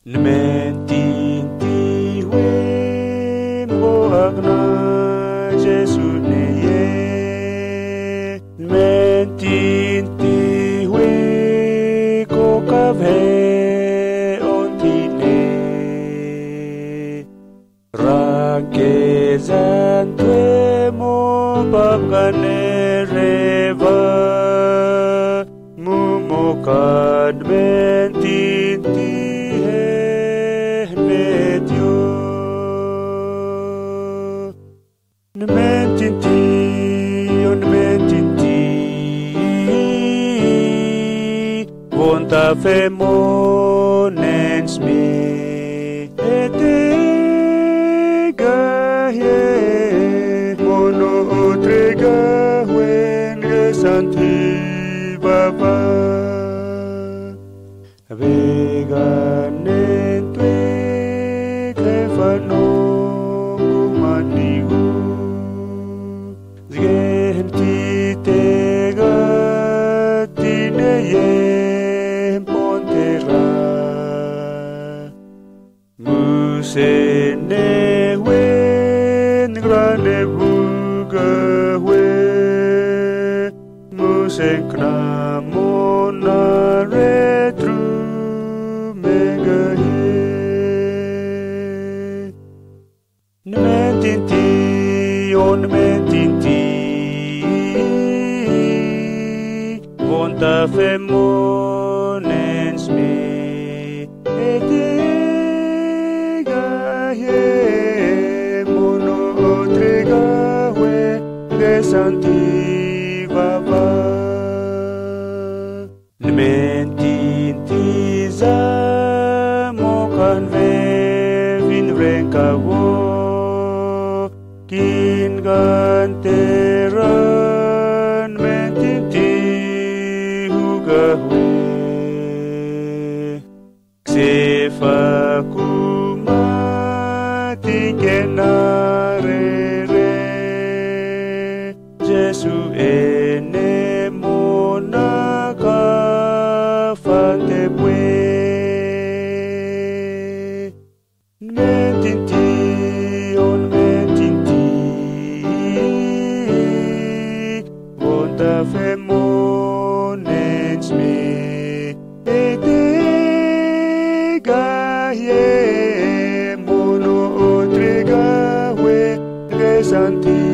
Nmentinti we mo agna Jesu ne ye. Nmentinti we ko kave ontine. Rakezan tue mo babgane reva. Mumokad mentinti Vonta femonens me etega ye mono otrega wen gesanti baba veganentwe kefano kumanigu zgenti tega tineye Musene wen grane buga we musenkna mona retru mega he Nmentinti on mentinti vonta femonens me mono otrega we gesanti baba Nmentinti za mokan ve vinrenka wo kin ganteran mentinti huga we Sefaku Tikenarere Jesu ene monaka fantepwe Nmentinti on mentinti Vonta femonens me etega ye Santi